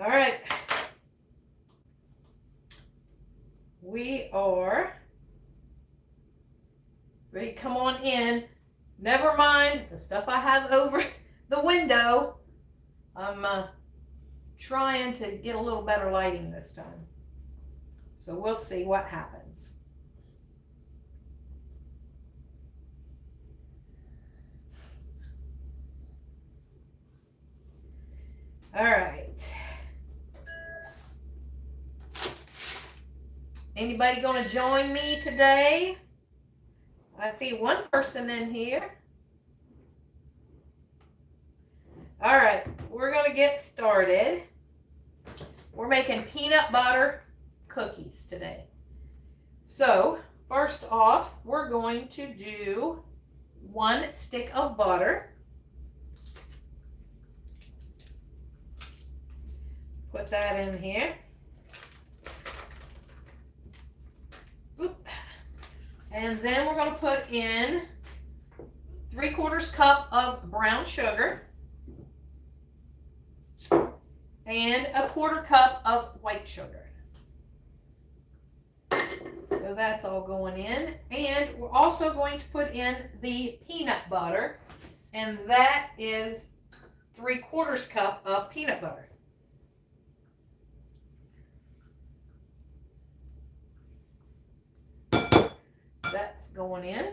All right. We are ready. Come on in. Never mind the stuff I have over the window. I'm trying to get a little better lighting this time. So we'll see what happens. All right. Anybody going to join me today? I see one person in here. All right, we're going to get started. We're making peanut butter cookies today. So, first off, we're going to do 1 stick of butter. Put that in here. Oop. And then we're going to put in 3/4 cup of brown sugar and 1/4 cup of white sugar. So that's all going in. And we're also going to put in the peanut butter, and that is 3/4 cup of peanut butter. That's going in.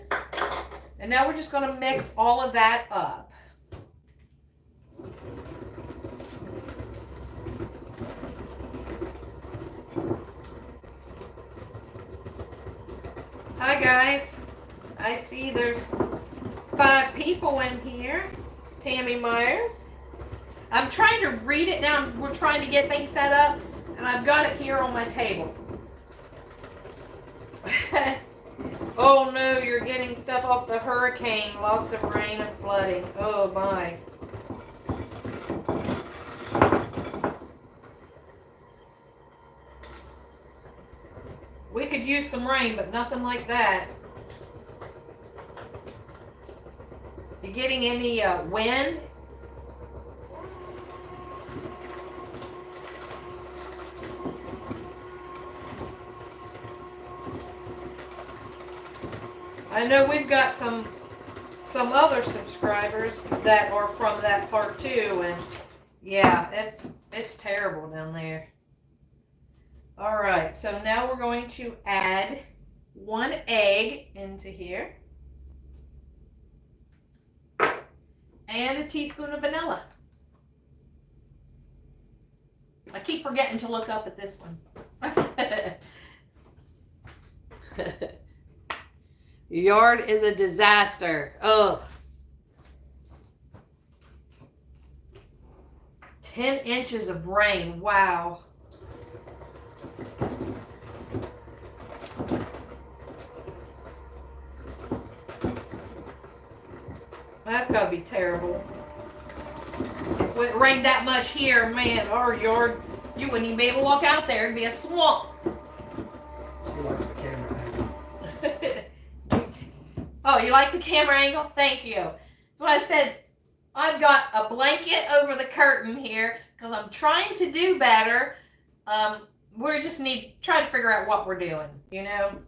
And now we're just going to mix all of that up. Hi guys. I see there's 5 people in here. Tammy Myers. I'm trying to read it now. We're trying to get things set up, and I've got it here on my table. Oh no, you're getting stuff off the hurricane. Lots of rain and flooding. Oh my. We could use some rain, but nothing like that. You getting any wind? I know we've got some other subscribers that are from that part too, and yeah, it's terrible down there. All right, so now we're going to add 1 egg into here and a teaspoon of vanilla. I keep forgetting to look up at this one. Your yard is a disaster. Ugh. 10 inches of rain. Wow. That's got to be terrible. If it rained that much here, man, our yard, you wouldn't even be able to walk out there. It'd be a swamp. Oh, you like the camera angle? Thank you. That's why I said I've got a blanket over the curtain here because I'm trying to do better. We just need try to figure out what we're doing. You know,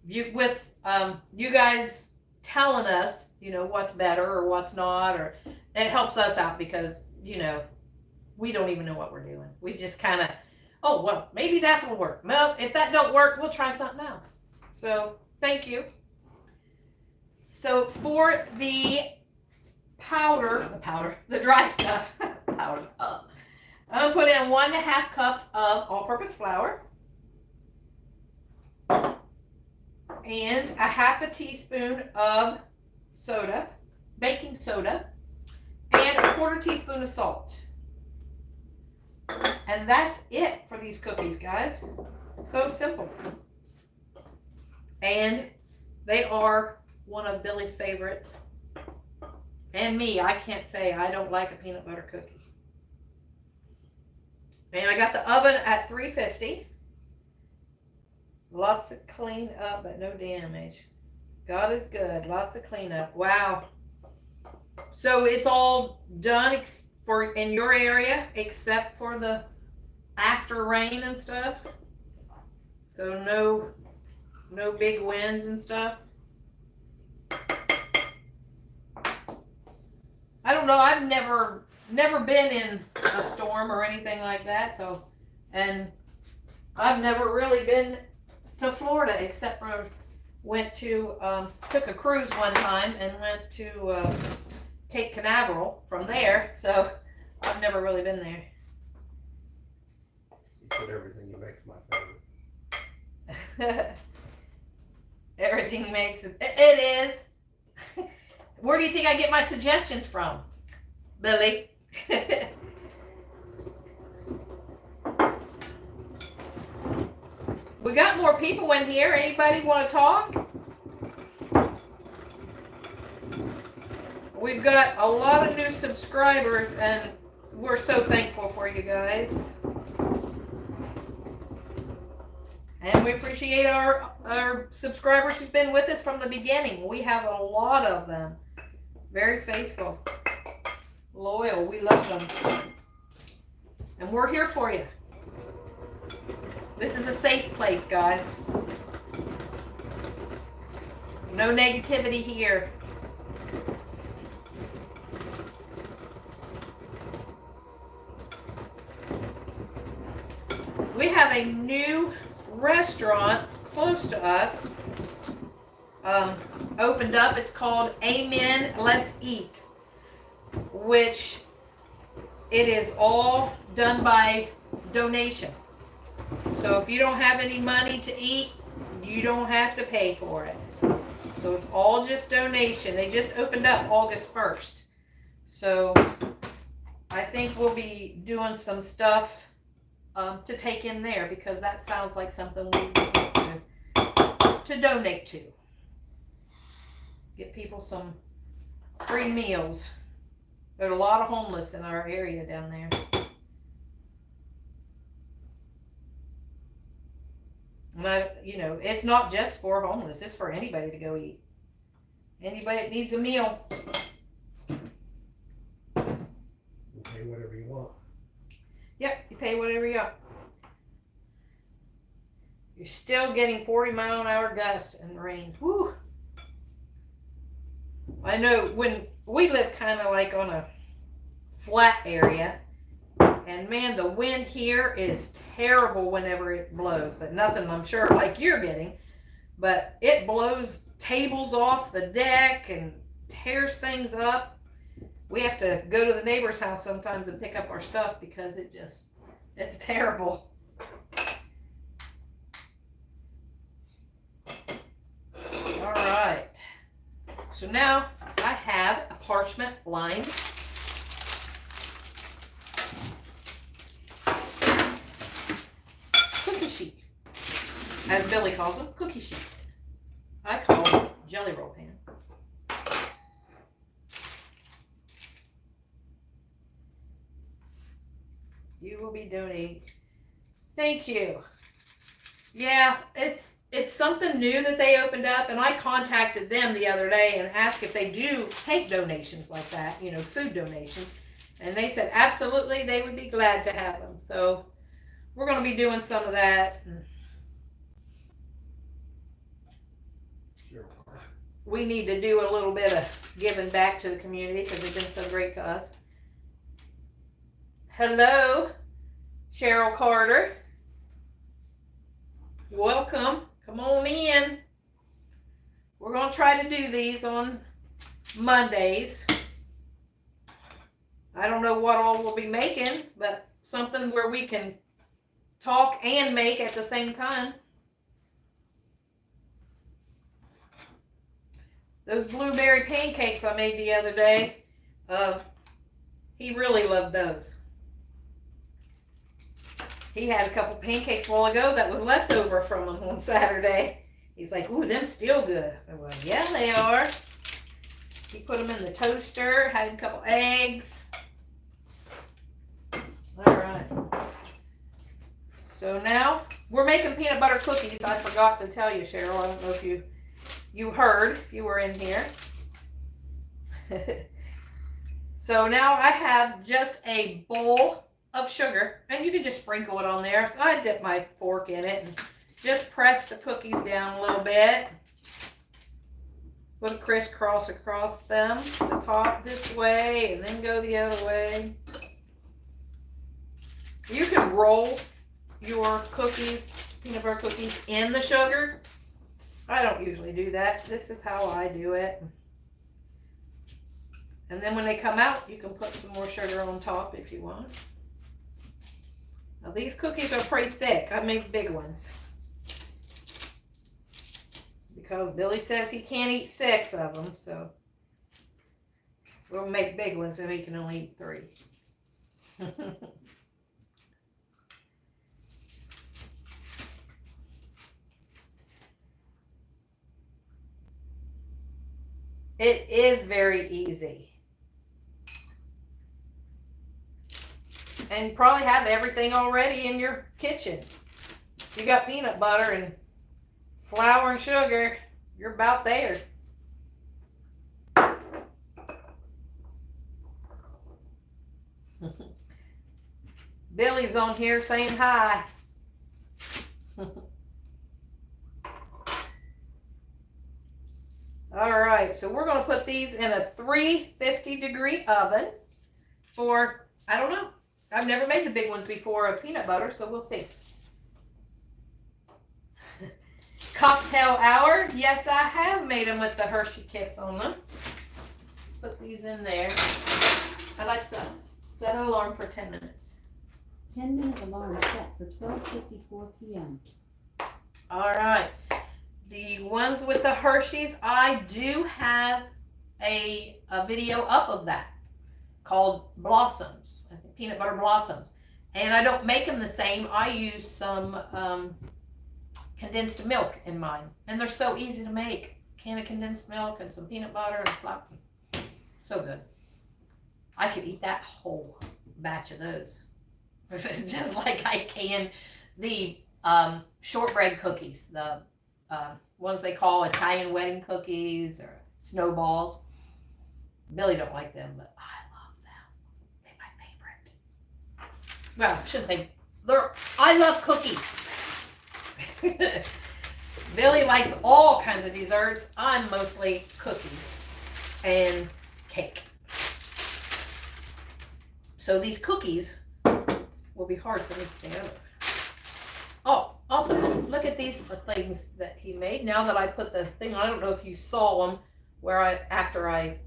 you guys telling us, you know, what's better or what's not, or it helps us out because you know we don't even know what we're doing. We just kind of, oh well, maybe that will work. Well, if that don't work, we'll try something else. So thank you. So for the dry stuff, powder, I'm going to put in 1.5 cups of all-purpose flour and 1/2 teaspoon of soda, baking soda, and 1/4 teaspoon of salt. And that's it for these cookies, guys. So simple. And they are one of Billy's favorites. And me, I can't say I don't like a peanut butter cookie. And I got the oven at 350. Lots of clean up, but no damage. God is good. Lots of cleanup. Wow. So it's all done for in your area, except for the after rain and stuff. So no big winds and stuff. I don't know. I've never been in a storm or anything like that. So, and I've never really been to Florida except for took a cruise one time and went to Cape Canaveral from there. So I've never really been there. You said everything you make my favorite. Everything makes it. It is. Where do you think I get my suggestions from, Billy? We got more people in here. Anybody want to talk? We've got a lot of new subscribers, and we're so thankful for you guys. And we appreciate our subscribers who've been with us from the beginning. We have a lot of them. Very faithful. Loyal. We love them. And we're here for you. This is a safe place, guys. No negativity here. We have a new restaurant close to us. Opened up. It's called Amen Let's Eat, which it is all done by donation. So if you don't have any money to eat, you don't have to pay for it. So it's all just donation. They just opened up August 1st. So I think we'll be doing some stuff to take in there, because that sounds like something we need to donate to. Get people some free meals. There's a lot of homeless in our area down there. And it's not just for homeless. It's for anybody to go eat. Anybody that needs a meal. You pay whatever you want. Yep, you pay whatever you want. You're still getting 40-mile-an-hour gusts and rain. Woo! I know when we live kind of like on a flat area, and man, the wind here is terrible whenever it blows, but nothing I'm sure like you're getting, but it blows tables off the deck and tears things up. We have to go to the neighbor's house sometimes and pick up our stuff because it's terrible. All right. So now I have a parchment lined cookie sheet. As Billy calls them, cookie sheet. I call them jelly roll pan. You will be donating. Thank you. Yeah, it's something new that they opened up, and I contacted them the other day and asked if they do take donations like that, food donations. And they said absolutely, they would be glad to have them. So we're going to be doing some of that. Sure. We need to do a little bit of giving back to the community because they've been so great to us. Hello, Cheryl Carter. Welcome. Come on in. We're going to try to do these on Mondays. I don't know what all we'll be making, but something where we can talk and make at the same time. Those blueberry pancakes I made the other day, he really loved those. He had a couple pancakes a while ago that was left over from him on Saturday. He's like, ooh, them still good. I said, well, yeah, they are. He put them in the toaster, had a couple eggs. All right. So now we're making peanut butter cookies. I forgot to tell you, Cheryl. I don't know if you heard, if you were in here. So now I have just a bowl of sugar, and you can just sprinkle it on there. So I dip my fork in it and just press the cookies down a little bit. Put a crisscross across them, the top this way, and then go the other way. You can roll your cookies, peanut butter cookies, in the sugar. I don't usually do that. This is how I do it. And then when they come out, you can put some more sugar on top if you want. Now these cookies are pretty thick. I make big ones. Because Billy says he can't eat 6 of them, so we'll make big ones so he can only eat 3. It is very easy. And you probably have everything already in your kitchen. You got peanut butter and flour and sugar, you're about there. Billy's on here saying hi. All right, so we're going to put these in a 350-degree oven for, I don't know. I've never made the big ones before of peanut butter, so we'll see. Cocktail hour. Yes, I have made them with the Hershey Kiss on them. Let's put these in there. I like to set an alarm for 10 minutes. 10-minute alarm set for 12:54 p.m. All right. The ones with the Hershey's, I do have a video up of that called Blossoms. I think peanut butter blossoms. And I don't make them the same. I use some condensed milk in mine. And they're so easy to make. Can of condensed milk and some peanut butter and flour. So good. I could eat that whole batch of those. Just like I can the shortbread cookies. The ones they call Italian wedding cookies or snowballs. Billy don't like them, but I love them. They're my favorite. Well, I shouldn't say I love cookies. Billy likes all kinds of desserts. I'm mostly cookies and cake. So these cookies will be hard for me to stay over. Oh, also, look at these things that he made. Now that I put the thing on, I don't know if you saw them where after I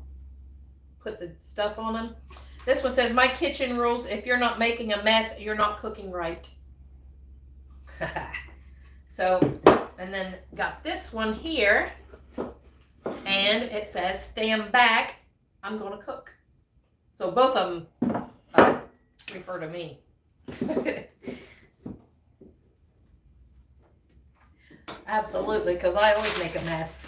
put the stuff on them. This one says, my kitchen rules, if you're not making a mess, you're not cooking right. So, and then got this one here, and it says, stand back, I'm gonna cook. So both of them refer to me. Absolutely, because I always make a mess.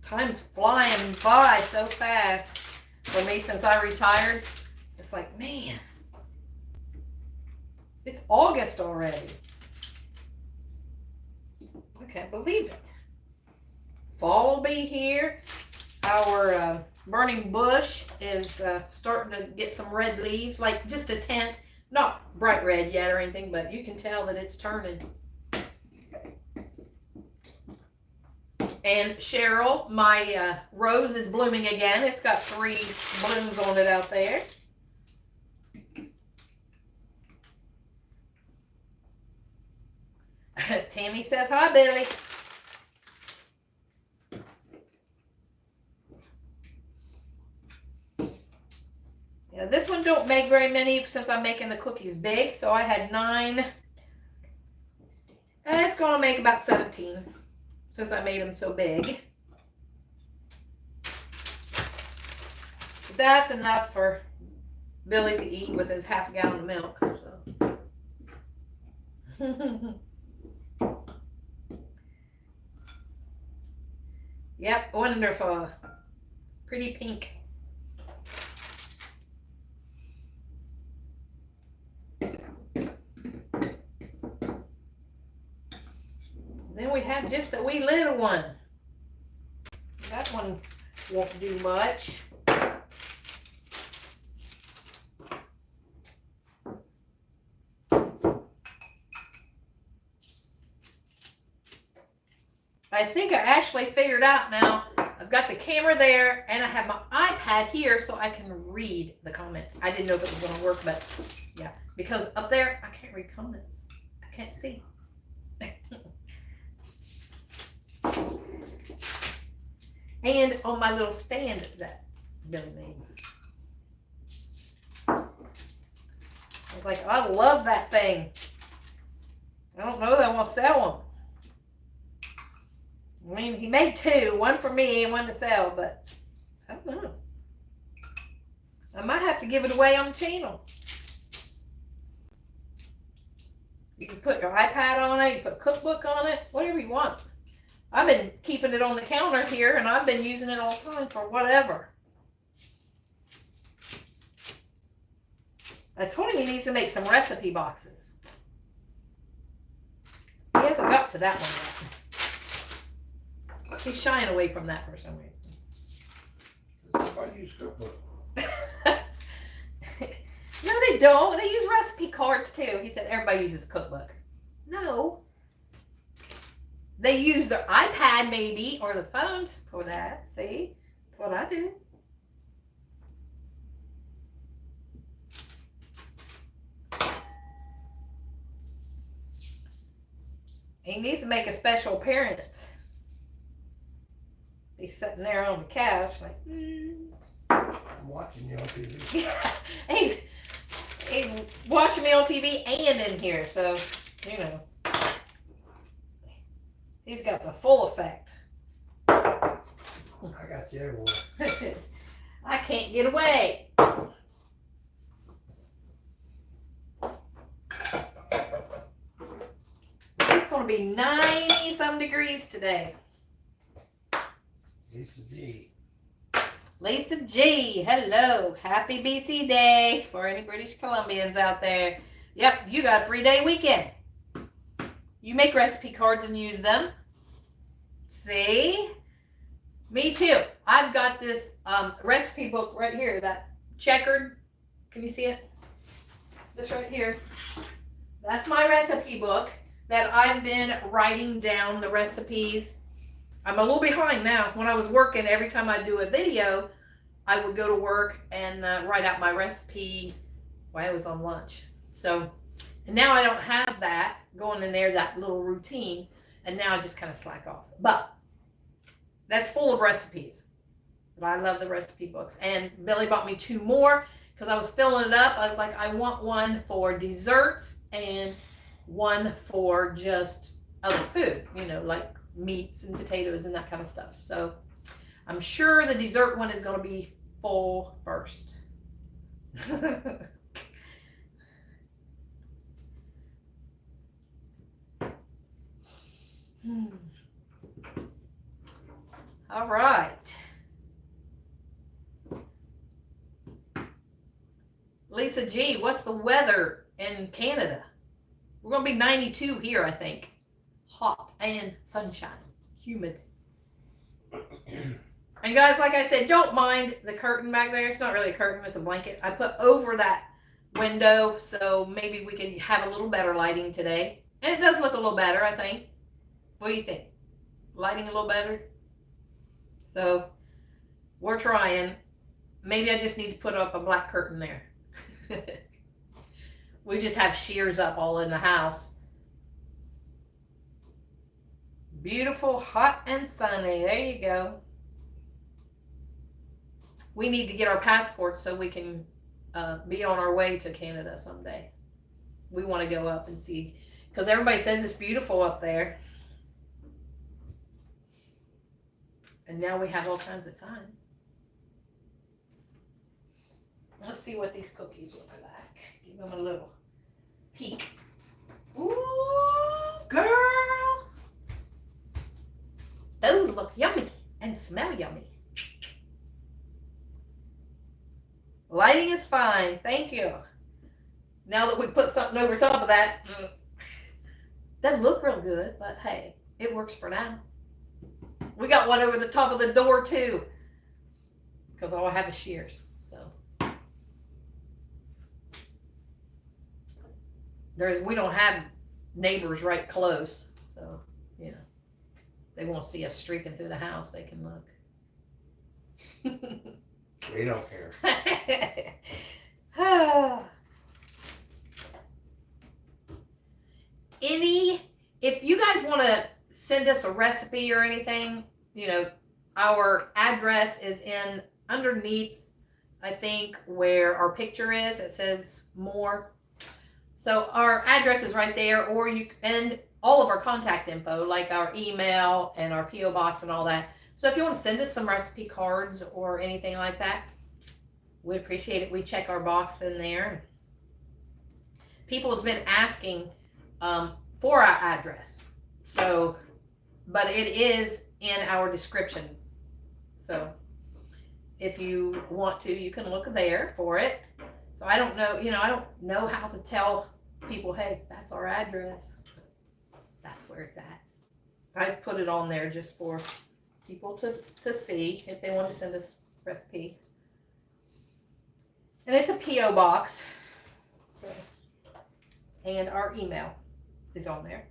Time's flying by so fast for me since I retired. It's like, man, it's August already. I can't believe it. Fall will be here. Our burning bush is starting to get some red leaves, like just a tint. Not bright red yet or anything, but you can tell that it's turning. And Cheryl, my rose is blooming again. It's got 3 blooms on it out there. Tammy says, hi, Billy. Yeah, this one don't make very many since I'm making the cookies big. So I had 9. And it's going to make about 17 since I made them so big. That's enough for Billy to eat with his half a gallon of milk. So. Yep, wonderful. Pretty pink. Then we have just a wee little one. That one won't do much. I think I actually figured out now. I've got the camera there and I have my iPad here so I can read the comments. I didn't know if it was going to work, but yeah, because up there I can't read comments. I can't see. And on my little stand that Billy made. I was like, I love that thing. I don't know that I want to sell them. I mean, he made two, one for me and one to sell, but I don't know. I might have to give it away on the channel. You can put your iPad on it, you put a cookbook on it, whatever you want. I've been keeping it on the counter here and I've been using it all the time for whatever. I told him he needs to make some recipe boxes. He hasn't got to that one yet. He's shying away from that for some reason. Everybody use cookbook. No, they don't. They use recipe cards too. He said everybody uses a cookbook. No. They use their iPad maybe or the phones for that. See? That's what I do. He needs to make a special appearance. He's sitting there on the couch like, I'm watching you on TV. he's watching me on TV and in here, so, you know. He's got the full effect. I got you everywhere. I can't get away. It's going to be 90 some degrees today. Lisa G. Lisa G, hello. Happy BC Day for any British Columbians out there. Yep, you got a 3-day weekend. You make recipe cards and use them. See? Me too. I've got this recipe book right here, that checkered. Can you see it? This right here. That's my recipe book that I've been writing down the recipes. I'm a little behind now. When I was working, every time I do a video, I would go to work and write out my recipe while I was on lunch. So, and now I don't have that going in there, that little routine, and now I just kind of slack off. But that's full of recipes. But I love the recipe books. And Billy bought me 2 more because I was filling it up. I was like, I want one for desserts and one for just other food, you know, like meats and potatoes and that kind of stuff. So I'm sure the dessert one is going to be full first. All right. Lisa G, what's the weather in Canada? We're going to be 92 here, I think. Hot and sunshine. Humid. And guys, like I said, don't mind the curtain back there. It's not really a curtain, it's a blanket. I put over that window, so maybe we can have a little better lighting today. And it does look a little better, I think. What do you think? Lighting a little better? So, we're trying. Maybe I just need to put up a black curtain there. We just have shears up all in the house. Beautiful, hot and sunny. There you go. We need to get our passports so we can be on our way to Canada someday. We want to go up and see, because everybody says it's beautiful up there. And now we have all kinds of time. Let's see what these cookies look like. Give them a little peek. Ooh, girl. Those look yummy and smell yummy. Lighting is fine. Thank you. Now that we put something over top of that, doesn't look real good, but hey, it works for now. We got one over the top of the door too. Because all I have is shears. So we don't have neighbors right close. So, you know, they won't see us streaking through the house. They can look. We don't care. If you guys want to send us a recipe or anything, you know, our address is in underneath, I think, where our picture is. It says more. So our address is right there, or and all of our contact info, like our email and our P.O. box and all that. So if you want to send us some recipe cards or anything like that, we'd appreciate it. We check our box in there. People have been asking for our address. So, but it is in our description. So if you want to, you can look there for it. So I don't know, I don't know how to tell people, hey, that's our address. That's where it's at. I put it on there just for people to see if they want to send us recipe. And it's a P.O. box. So, and our email is on there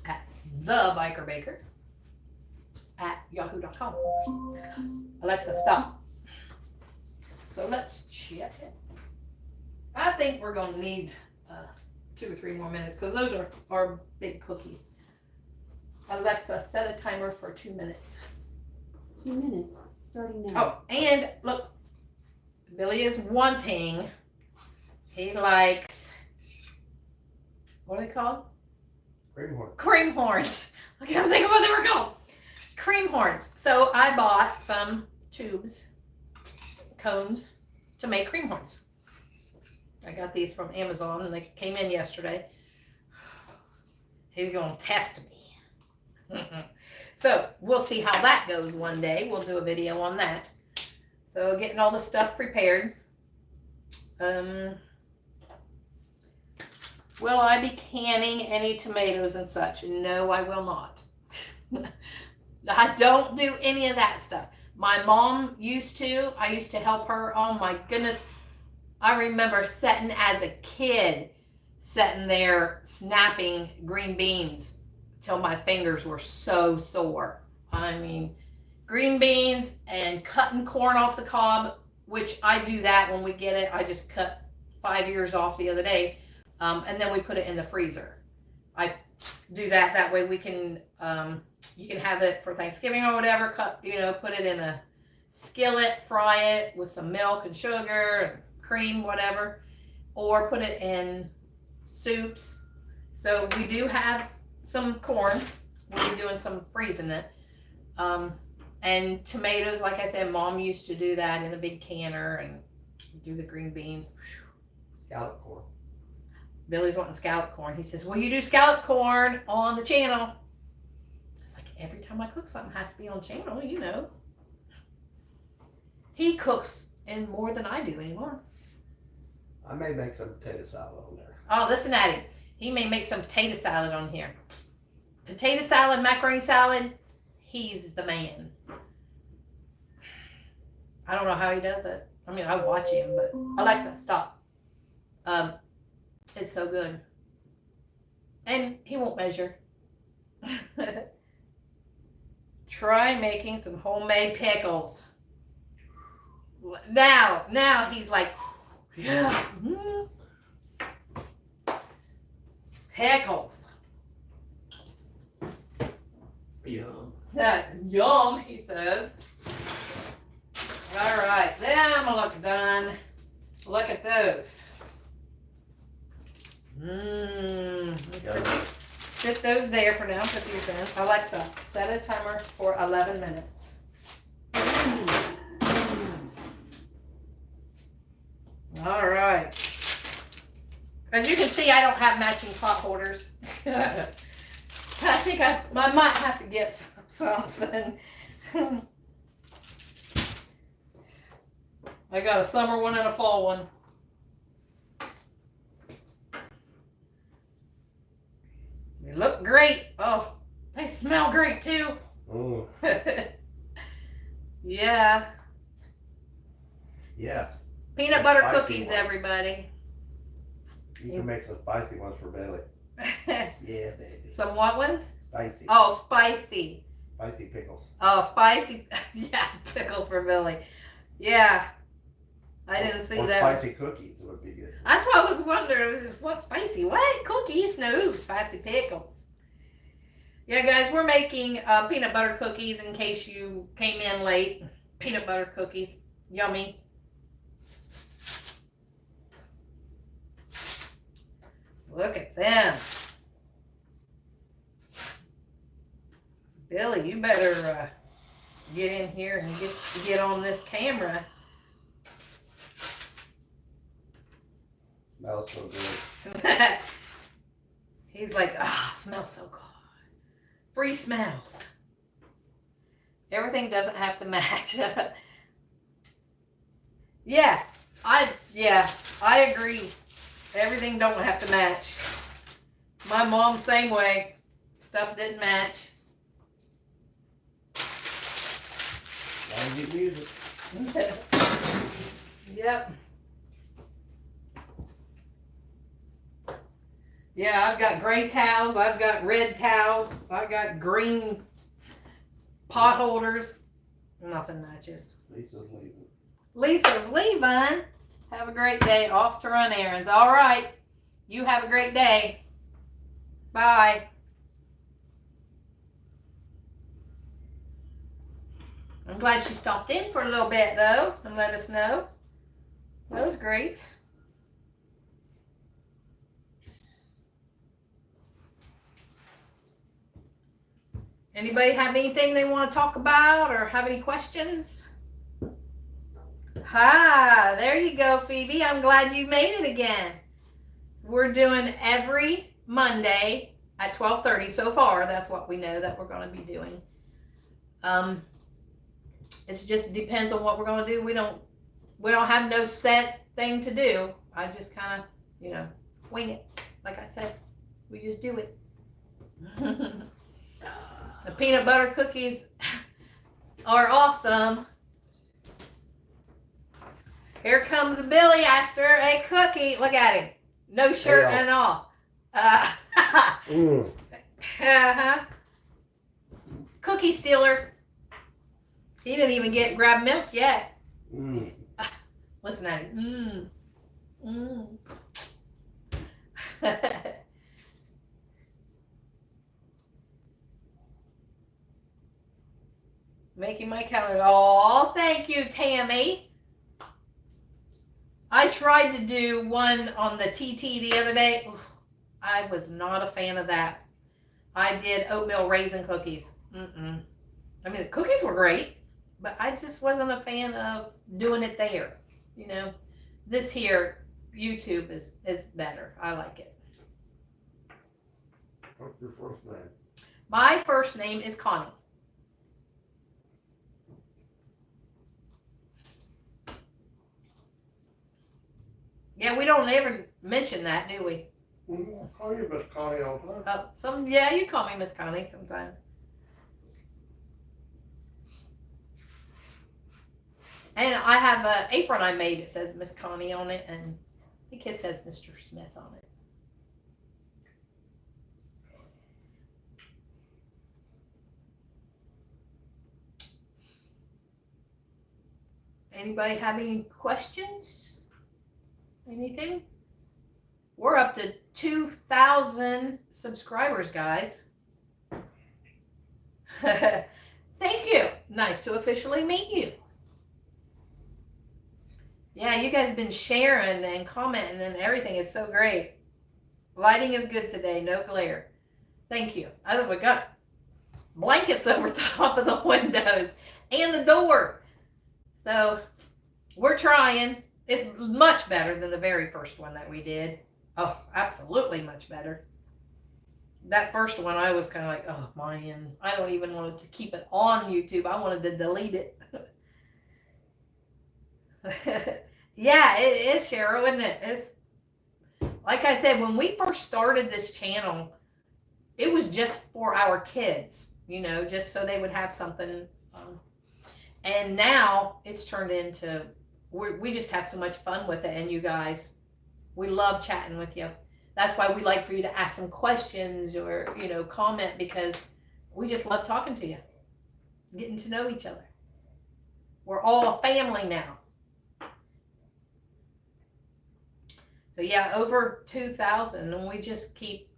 at thebikerbaker@yahoo.com. Alexa, stop. So let's check it. I think we're going to need 2 or 3 more minutes because those are our big cookies. Alexa, set a timer for 2 minutes. 2 minutes, starting now. Oh, and look, Billy is wanting, he likes, what are they called? Cream horn. Cream horns. I can't think of what they were called. Cream horns. So I bought some tubes, cones, to make cream horns. I got these from Amazon and they came in yesterday. He's going to test me. So we'll see how that goes one day. We'll do a video on that. So getting all the stuff prepared. Will I be canning any tomatoes and such? No, I will not. I don't do any of that stuff. My mom used to. I used to help her. Oh my goodness. I remember sitting as a kid, sitting there snapping green beans till my fingers were so sore. I mean, green beans and cutting corn off the cob, which I do that when we get it. I just cut 5 ears off the other day, and then we put it in the freezer. I do that. That way we can, you can have it for Thanksgiving or whatever. Put it in a skillet, fry it with some milk and sugar and cream, whatever, or put it in soups. So we do have some corn. We'll be doing some freezing it. And tomatoes, like I said, Mom used to do that in a big canner and do the green beans. Scallop corn. Billy's wanting scallop corn. He says, well, you do scallop corn on the channel. It's like every time I cook something has to be on channel, He cooks in more than I do anymore. I may make some potato salad on there. Oh, listen at him. He may make some potato salad on here. Potato salad, macaroni salad, he's the man. I don't know how he does it. I mean, I watch him, but Alexa, stop. It's so good. And he won't measure. Try making some homemade pickles. Now he's like, yeah. Pickles. Yum. Yum, he says. All right, them look done. Look at those. Sit those there for now. Put these in. Alexa, set a timer for 11 minutes. All right. As you can see, I don't have matching pot holders. I think I might have to get something. I got a summer one and a fall one. They look great. Oh, they smell great too. Mm. Yeah. Yeah. Peanut butter Spicy cookies, ones. everybody. You can make some spicy ones for Billy. Yeah, baby. Some what ones? Spicy. Oh, spicy. Spicy pickles. Oh, spicy. Yeah, pickles for Billy. Yeah. I didn't see or that. Spicy cookies would be good. That's what I was wondering. What spicy? What? Cookies? No, spicy pickles. Yeah, guys, we're making peanut butter cookies in case you came in late. Peanut butter cookies. Yummy. Look at them. Billy, you better get in here and get on this camera. Smells so good. He's like, smells so good. Free smells. Everything doesn't have to match. Yeah, I agree. Everything don't have to match. My mom, same way. Stuff didn't match. Gotta get music. Yep. Yeah, I've got gray towels. I've got red towels. I've got green pot holders. Nothing matches. Lisa's leaving. Lisa's leaving. Have a great day. Off to run errands. All right. You have a great day. Bye. I'm glad she stopped in for a little bit, though, and let us know. That was great. Anybody have anything they want to talk about or have any questions? Ha, there you go, Phoebe. I'm glad you made it again. We're doing every Monday at 12:30 so far. That's what we know that we're going to be doing. It just depends on what we're going to do. We don't have no set thing to do. I just kind of, wing it. Like I said, we just do it. The peanut butter cookies are awesome. Here comes Billy after a cookie. Look at him. No shirt and all. Cookie stealer. He didn't even grab milk yet. Listen at him. Making my calendar. Oh, thank you, Tammy. I tried to do one on the TT the other day. Oof, I was not a fan of that. I did oatmeal raisin cookies. I mean, the cookies were great, but I just wasn't a fan of doing it there. This here, YouTube is better. I like it. What's your first name? My first name is Connie. Yeah, we don't ever mention that, do we? I call you Miss Connie all the time. You call me Miss Connie sometimes. And I have an apron I made that says Miss Connie on it, and I think it says Mr. Smith on it. Anybody have any questions? Anything? We're up to 2,000 subscribers, guys. Thank you. Nice to officially meet you. Yeah, you guys have been sharing and commenting and everything is so great. Lighting is good today. No glare. Thank you. We got blankets over top of the windows and the door. So we're trying. It's much better than the very first one that we did. Oh, absolutely much better. That first one, I was kind of like, oh, man, I don't even want to keep it on YouTube. I wanted to delete it. Yeah, it is, Cheryl, isn't it? It's, like I said, when we first started this channel, it was just for our kids. just so they would have something. And now it's turned into, we just have so much fun with it. And you guys, we love chatting with you. That's why we like for you to ask some questions or, comment, because we just love talking to you, getting to know each other. We're all a family now. So yeah, over 2,000, and we just keep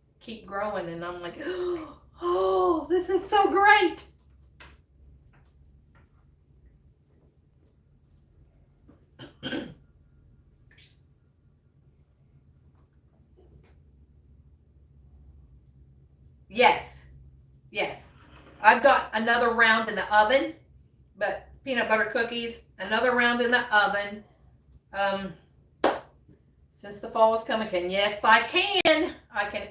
growing, and I'm like, oh, this is so great. Yes. I've got another round in the oven, but peanut butter cookies, another round in the oven. Since the fall is coming, yes, I can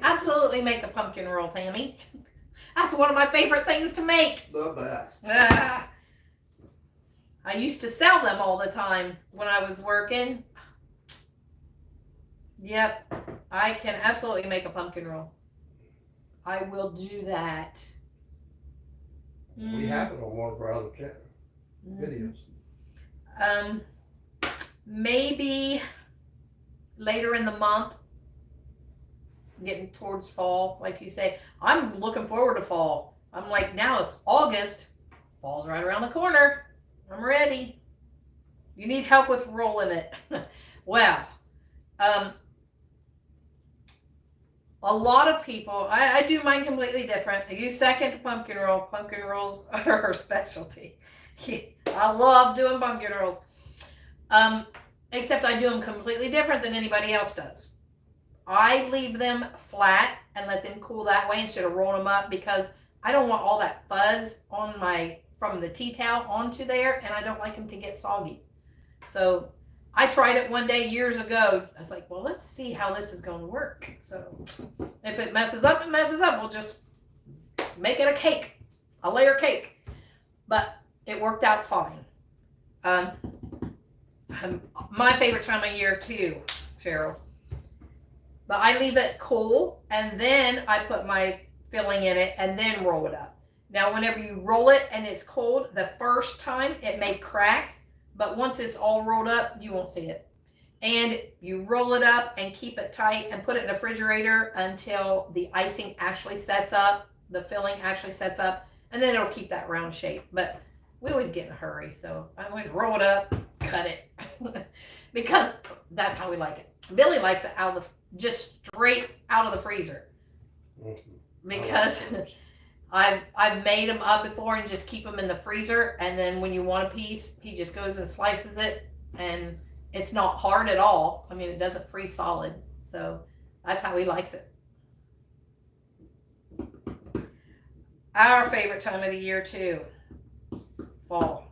absolutely make a pumpkin roll, Tammy. That's one of my favorite things to make. The best. I used to sell them all the time when I was working. Yep, I can absolutely make a pumpkin roll. I will do that. We have it on one of our other videos. Maybe later in the month, getting towards fall, like you say. I'm looking forward to fall. I'm like, now it's August. Fall's right around the corner. I'm ready. You need help with rolling it. Well, a lot of people, I do mine completely different. You second pumpkin roll. Pumpkin rolls are her specialty. I love doing pumpkin rolls. Except I do them completely different than anybody else does. I leave them flat and let them cool that way instead of rolling them up, because I don't want all that fuzz on from the tea towel onto there, and I don't like them to get soggy. So I tried it one day years ago. I was like, well, let's see how this is going to work. So if it messes up, it messes up. We'll just make it a cake, a layer cake. But it worked out fine. My favorite time of year too, Cheryl. But I leave it cool, and then I put my filling in it and then roll it up. Now, whenever you roll it and it's cold, the first time it may crack, but once it's all rolled up, you won't see it. And you roll it up and keep it tight and put it in the refrigerator until the icing actually sets up, the filling actually sets up, and then it'll keep that round shape. But we always get in a hurry, so I always roll it up, cut it, because that's how we like it. Billy likes it just straight out of the freezer, because I've made them up before and just keep them in the freezer, and then when you want a piece, he just goes and slices it, and it's not hard at all. I mean, it doesn't freeze solid, so that's how he likes it. Our favorite time of the year too, fall.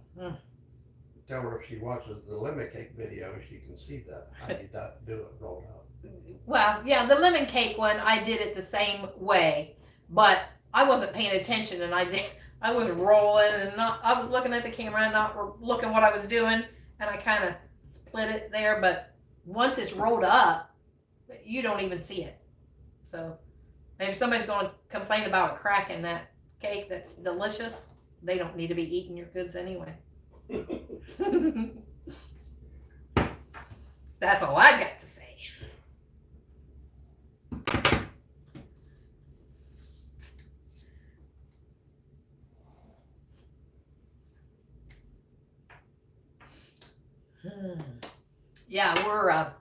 Tell her if she watches the lemon cake video, she can see that how you do it rolled out. Well, yeah, the lemon cake one, I did it the same way, but I wasn't paying attention, and I was rolling, and I was looking at the camera and not looking what I was doing, and I kind of split it there. But once it's rolled up, you don't even see it. So if somebody's going to complain about a crack in that cake that's delicious, they don't need to be eating your goods anyway. That's all I got to say. Yeah, we're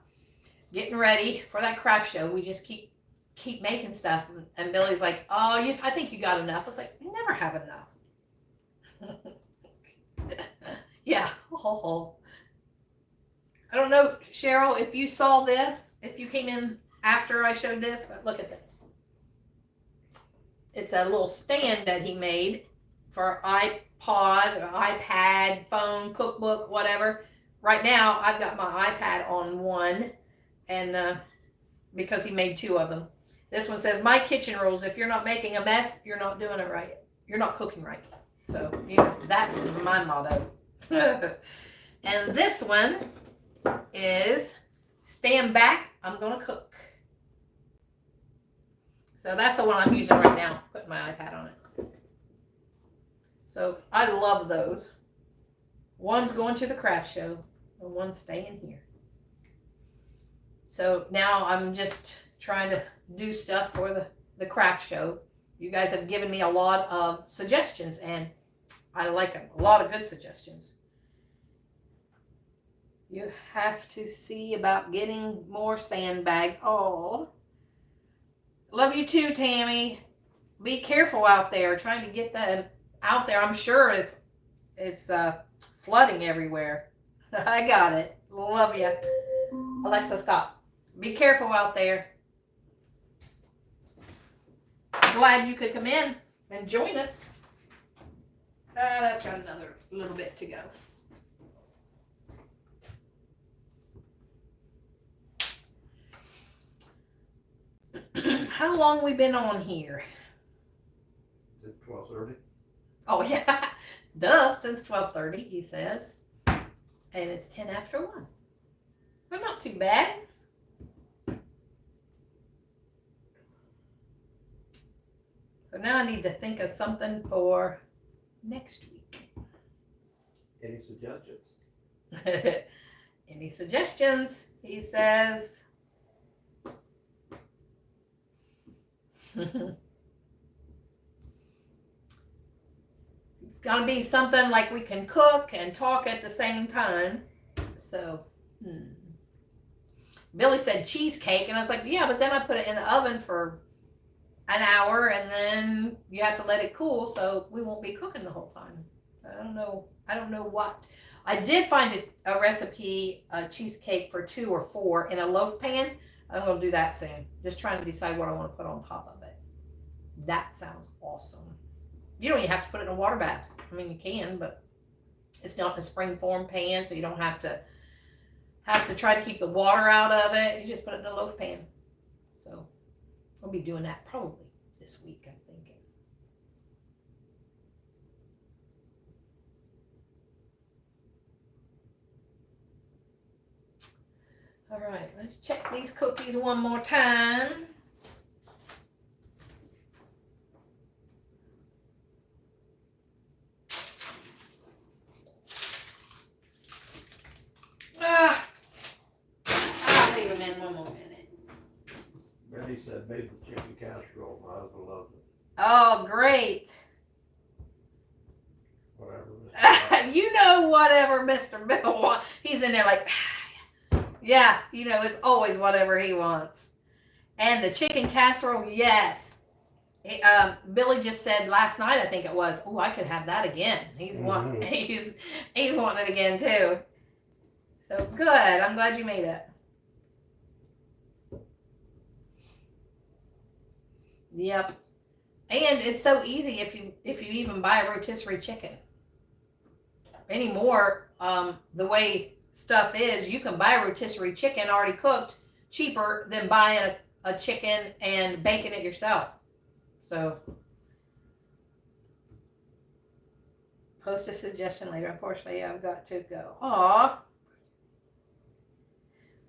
getting ready for that craft show. We just keep making stuff, and Billy's like, "Oh, I think you got enough." I was like, "You never have enough." Yeah. Oh. I don't know, Cheryl, if you saw this, if you came in after I showed this, but look at this. It's a little stand that he made for iPod, or iPad, phone, cookbook, whatever. Right now, I've got my iPad on one, and because he made two of them. This one says, "My kitchen rules. If you're not making a mess, you're not doing it right. You're not cooking right." So, that's my motto. And this one is, "Stand back, I'm gonna cook." So that's the one I'm using right now, putting my iPad on it. So I love those. One's going to the craft show and one's staying here. So now I'm just trying to do stuff for the craft show. You guys have given me a lot of suggestions and I like them. A lot of good suggestions. You have to see about getting more sandbags. Oh, love you too, Tammy. Be careful out there trying to get that out there. I'm sure it's flooding everywhere. I got it. Love you. Alexa, stop. Be careful out there. Glad you could come in and join us. That's got another little bit to go. How long we been on here? Is it 12:30? Oh yeah, duh, since 12:30 he says. And it's 10 after 1. So not too bad. So now I need to think of something for next week. Any suggestions? Any suggestions? He says. It's got to be something like we can cook and talk at the same time. So, Billy said cheesecake, and I was like, yeah, but then I put it in the oven for an hour, and then you have to let it cool, so we won't be cooking the whole time. I don't know what. I did find a recipe, a cheesecake for 2 or 4 in a loaf pan. I'm going to do that soon. Just trying to decide what I want to put on top of it. That sounds awesome. You don't even have to put it in a water bath. I mean, you can, but it's not in a spring form pan, so you don't have to try to keep the water out of it. You just put it in a loaf pan. So I'll be doing that probably this week, I'm thinking. All right, let's check these cookies one more time. I'll leave them in one more minute. Betty said made the chicken casserole. My husband loves it. Oh, great. Whatever. You know, whatever Mr. Bill wants. He's in there like, yeah, you know, it's always whatever he wants. And the chicken casserole, yes. Billy just said last night, I think it was, oh, I could have that again. He's wanting it again too. So good. I'm glad you made it. Yep. And it's so easy if you even buy a rotisserie chicken. Anymore, the way stuff is, you can buy a rotisserie chicken already cooked cheaper than buying a chicken and baking it yourself. So post a suggestion later. Unfortunately, I've got to go. Aw.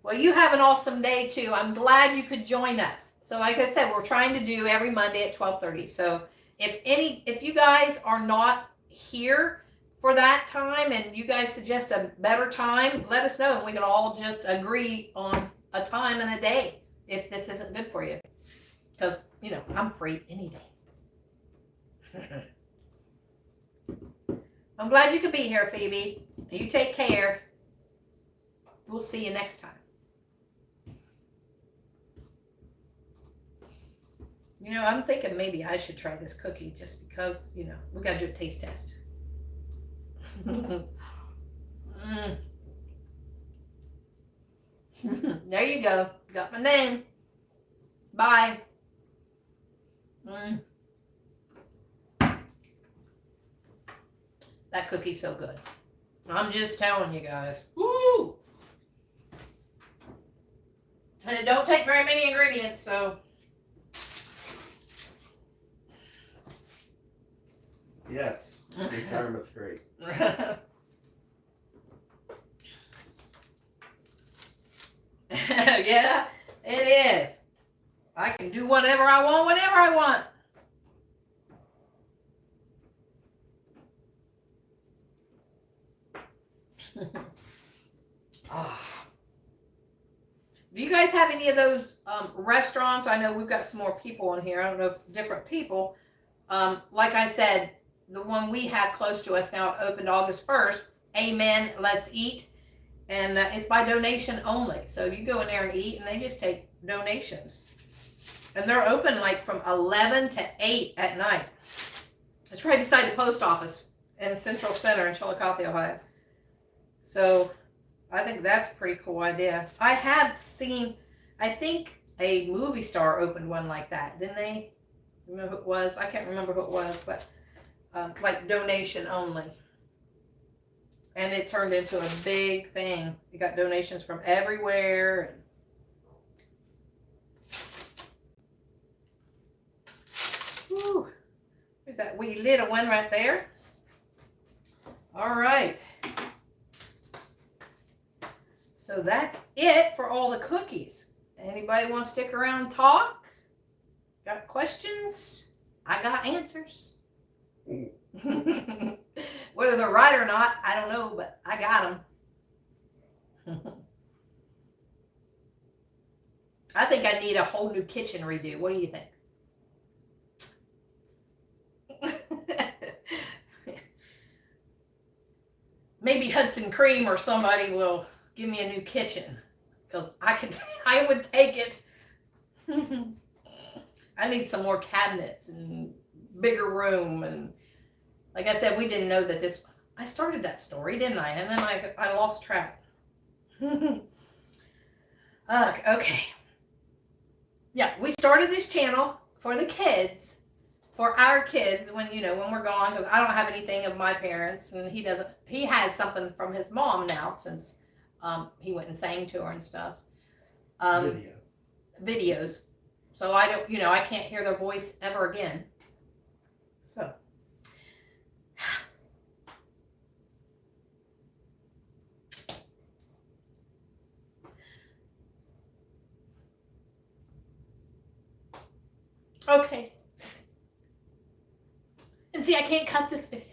Well, you have an awesome day too. I'm glad you could join us. So like I said, we're trying to do every Monday at 12:30. So if you guys are not here for that time and you guys suggest a better time, let us know and we can all just agree on a time and a day if this isn't good for you. Because, you know, I'm free any day. I'm glad you could be here, Phoebe. You take care. We'll see you next time. You know, I'm thinking maybe I should try this cookie just because, you know, we got to do a taste test. There you go. Got my name. Bye. That cookie's so good. I'm just telling you guys. Woo! And it don't take very many ingredients, so. Yes, retirement's great. Yeah, it is. I can do whatever I want, whenever I want. Ah. Do you guys have any of those restaurants? I know we've got some more people on here. I don't know if different people. Like I said, the one we have close to us now opened August 1st. Amen. Let's Eat. And it's by donation only. So you go in there and eat, and they just take donations. And they're open like from 11 to 8 at night. It's right beside the post office in Central Center in Chillicothe, Ohio. So I think that's a pretty cool idea. I have seen, I think a movie star opened one like that, didn't they? You know who it was? I can't remember who it was, but like donation only. And it turned into a big thing. You got donations from everywhere. Whew. There's that wee little one right there. All right. So that's it for all the cookies. Anybody want to stick around and talk? Got questions? I got answers. Whether they're right or not, I don't know, but I got them. I think I need a whole new kitchen redo. What do you think? Maybe Hudson Cream or somebody will give me a new kitchen, because I would take it. I need some more cabinets and bigger room, and like I said, we didn't know that this. I started that story, didn't I? And then I lost track. Okay. Yeah, we started this channel for the kids, for our kids when we're gone, because I don't have anything of my parents, and he doesn't. He has something from his mom now since he went and sang to her and stuff. Videos. So I don't, I can't hear their voice ever again. So. Okay. And see, I can't cut this video.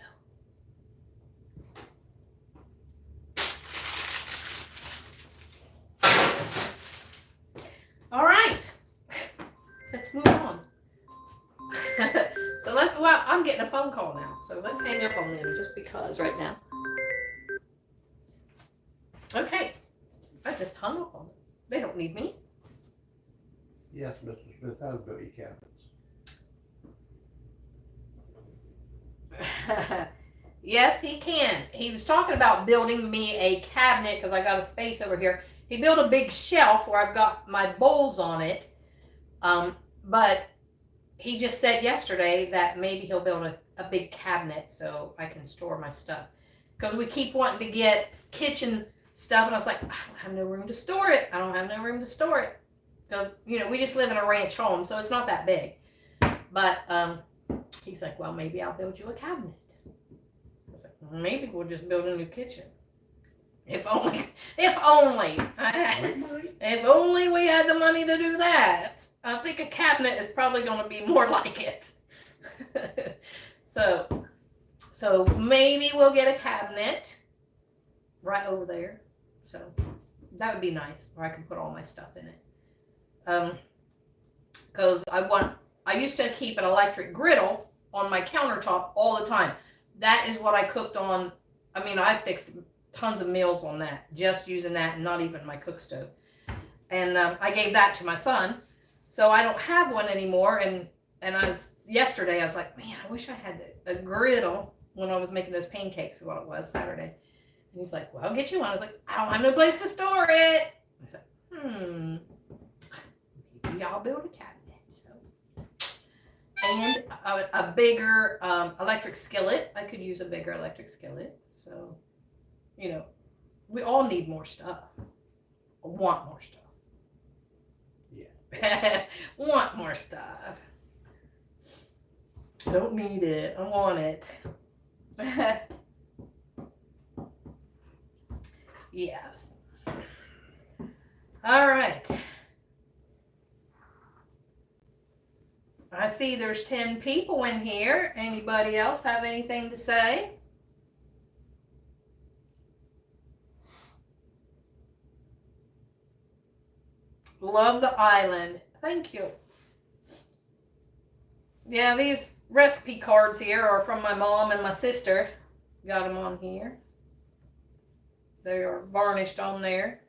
All right. Let's move on. So I'm getting a phone call now. So let's hang up on them just because right now. Okay. I just hung up on them. They don't need me. Yes, Mr. Smith has built you cabinets. Yes, he can. He was talking about building me a cabinet because I got a space over here. He built a big shelf where I've got my bowls on it. But he just said yesterday that maybe he'll build a big cabinet so I can store my stuff. Because we keep wanting to get kitchen stuff, and I was like, I don't have no room to store it. I don't have no room to store it. Because, we just live in a ranch home, so it's not that big. But he's like, well, maybe I'll build you a cabinet. I was like, maybe we'll just build a new kitchen. If only we had the money to do that. I think a cabinet is probably going to be more like it. So maybe we'll get a cabinet right over there. So that would be nice, where I can put all my stuff in it. Because I used to keep an electric griddle on my countertop all the time. That is what I cooked on. I mean, I fixed tons of meals on that, just using that, and not even my cook stove. And I gave that to my son, so I don't have one anymore. And yesterday I was like, man, I wish I had a griddle when I was making those pancakes. Is what it was Saturday. And he's like, well, I'll get you one. I was like, I don't have no place to store it. I said, maybe I'll build a cabinet. So, and a bigger electric skillet. I could use a bigger electric skillet. So, we all need more stuff. Want more stuff. Yeah. Want more stuff. I don't need it. I want it. Yes. All right. I see there's 10 people in here. Anybody else have anything to say? Love the island. Thank you. Yeah, these recipe cards here are from my mom and my sister. Got them on here. They are varnished on there.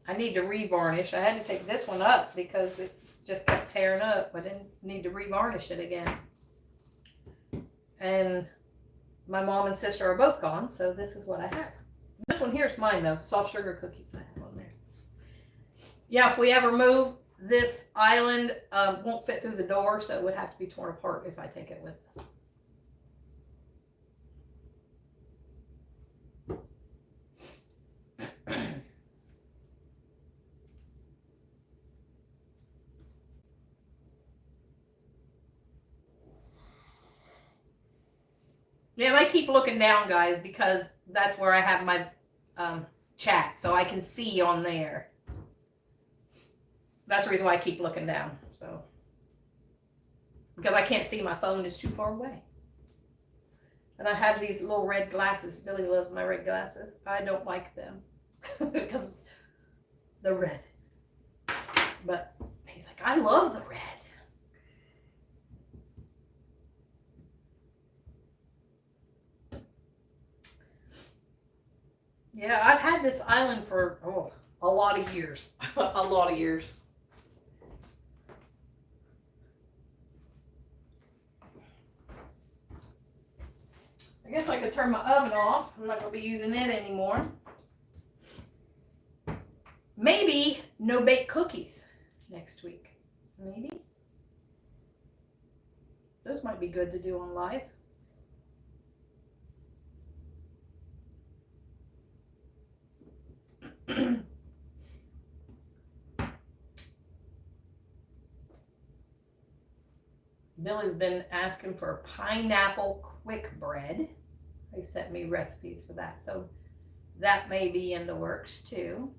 I need to revarnish. I had to take this one up because it just kept tearing up. I didn't need to revarnish it again. And my mom and sister are both gone, so this is what I have. This one here is mine though. Soft sugar cookies I have on there. Yeah, if we ever move, this island won't fit through the door, so it would have to be torn apart if I take it with us. Yeah, and I keep looking down, guys, because that's where I have my chat, so I can see on there. That's the reason why I keep looking down. So, because I can't see, my phone is too far away. And I have these little red glasses. Billy loves my red glasses. I don't like them because they're red. But he's like, I love the red. Yeah, I've had this island for a lot of years. A lot of years. I guess I could turn my oven off. I'm not going to be using it anymore. Maybe no bake cookies next week. Maybe. Those might be good to do on live. Billy's been asking for pineapple quick bread. They sent me recipes for that, so that may be in the works too.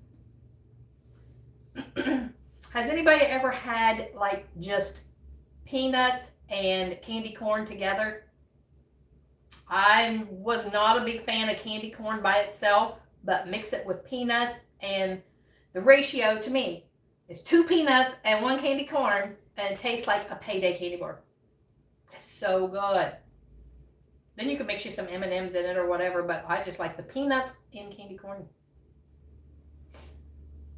Has anybody ever had like just peanuts and candy corn together? I was not a big fan of candy corn by itself, but mix it with peanuts, and the ratio to me is 2 peanuts and 1 candy corn, and it tastes like a payday candy bar. It's so good. Then you can mix you some M&Ms in it or whatever, but I just like the peanuts and candy corn.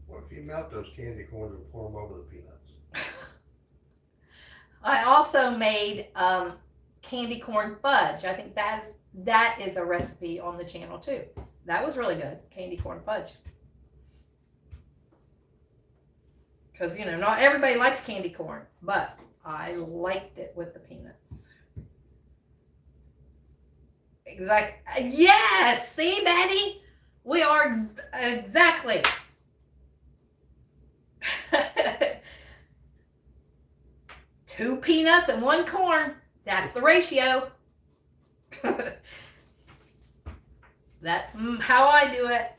What if you melt those candy corns and pour them over the peanuts? I also made candy corn fudge. I think that is a recipe on the channel too. That was really good, candy corn fudge. Because, you know, not everybody likes candy corn, but I liked it with the peanuts. Exactly. Yes! See, Betty? We are exactly. 2 peanuts and 1 corn. That's the ratio. That's how I do it.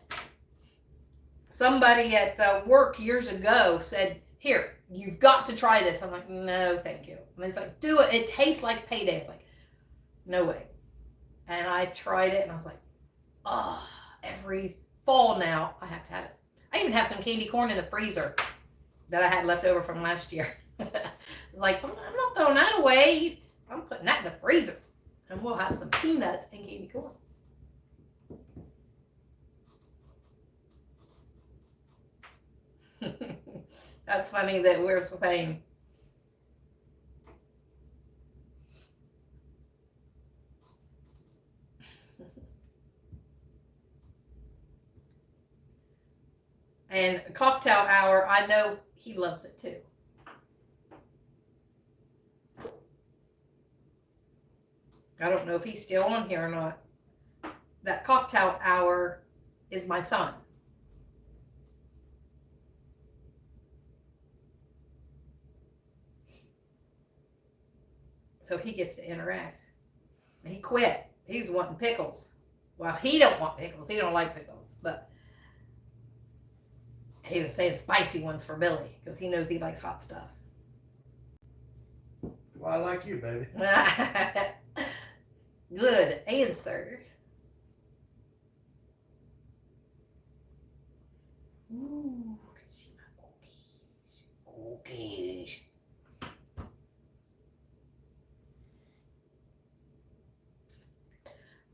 Somebody at work years ago said, here, you've got to try this. I'm like, no, thank you. And he's like, do it. It tastes like payday. It's like, no way. And I tried it and I was like, oh, every fall now I have to have it. I even have some candy corn in the freezer that I had left over from last year. It's like, I'm not throwing that away. I'm putting that in the freezer. And we'll have some peanuts and candy corn. That's funny that we're the same. And cocktail hour, I know he loves it too. I don't know if he's still on here or not. That cocktail hour is my son. So he gets to interact. He quit. He's wanting pickles. Well, he don't want pickles. He don't like pickles. But he was saying spicy ones for Billy because he knows he likes hot stuff. Well, I like you, baby. Good answer. Ooh, I can see my cookie. cookies.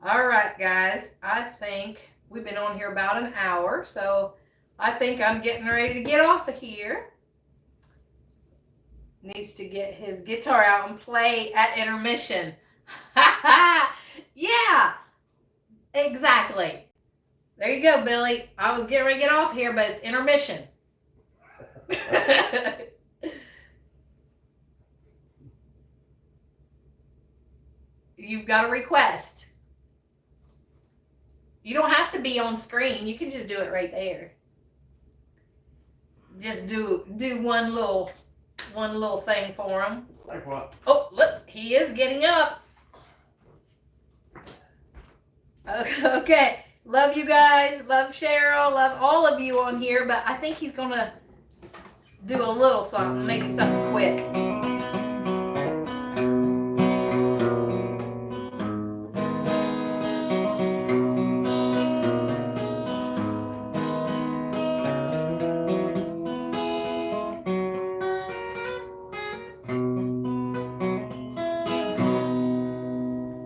All right, guys. I think we've been on here about an hour, so I think I'm getting ready to get off of here. Needs to get his guitar out and play at intermission. Yeah, exactly. There you go, Billy. I was getting ready to get off here, but it's intermission. You've got a request. You don't have to be on screen. You can just do it right there. Just do one little thing for him. Like what? Oh, look, he is getting up. Okay. Love you guys. Love Cheryl. Love all of you on here. But I think he's going to do a little something. Maybe something quick.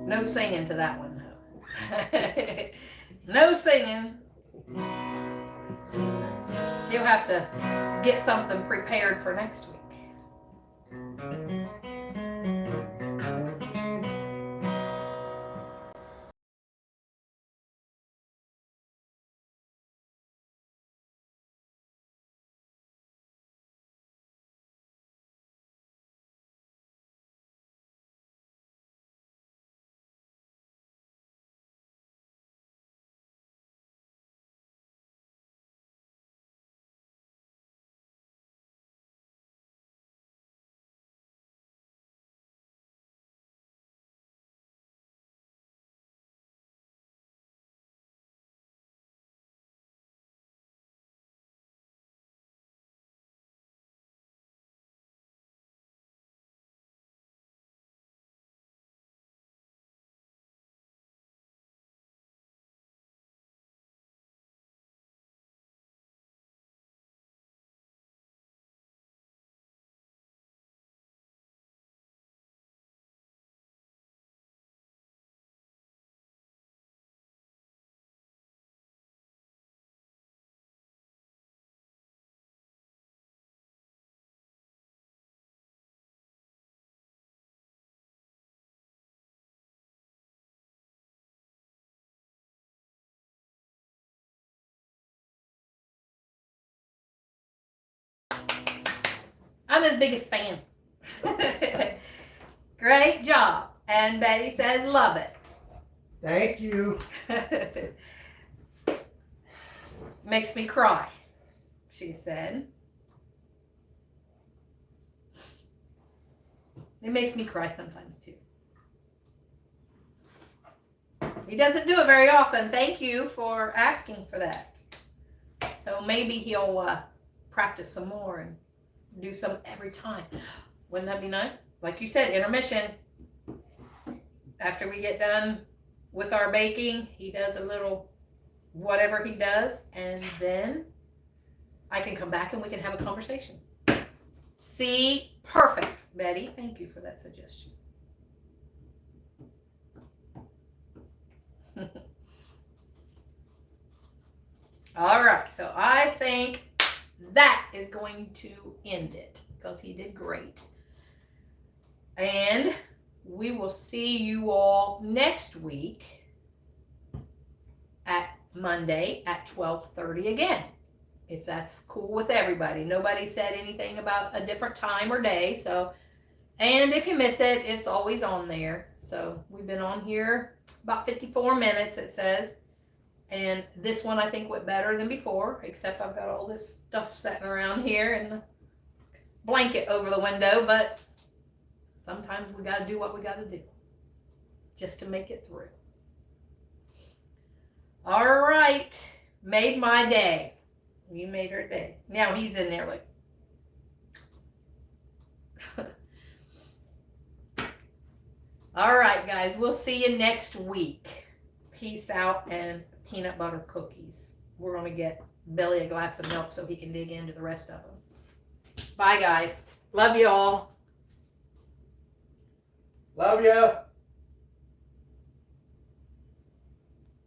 No singing to that one, though. No singing. You'll have to get something prepared for next week. I'm his biggest fan. Great job. And Betty says, love it. Thank you. Makes me cry, she said. It makes me cry sometimes too. He doesn't do it very often. Thank you for asking for that. So maybe he'll practice some more and do some every time. Wouldn't that be nice? Like you said, intermission. After we get done with our baking, he does a little whatever he does, and then I can come back and we can have a conversation. See? Perfect, Betty. Thank you for that suggestion. All right, so I think that is going to end it because he did great. And we will see you all next week at Monday at 12:30 again, if that's cool with everybody. Nobody said anything about a different time or day, so, and if you miss it, it's always on there. So we've been on here about 54 minutes, it says. And this one I think went better than before, except I've got all this stuff sitting around here and the blanket over the window, but sometimes we got to do what we got to do just to make it through. All right. Made my day. You made her day. Now he's in there like. All right, guys. We'll see you next week. Peace out and peanut butter cookies. We're going to get Billy a glass of milk so he can dig into the rest of them. Bye. Bye, guys. Love you all. Love ya.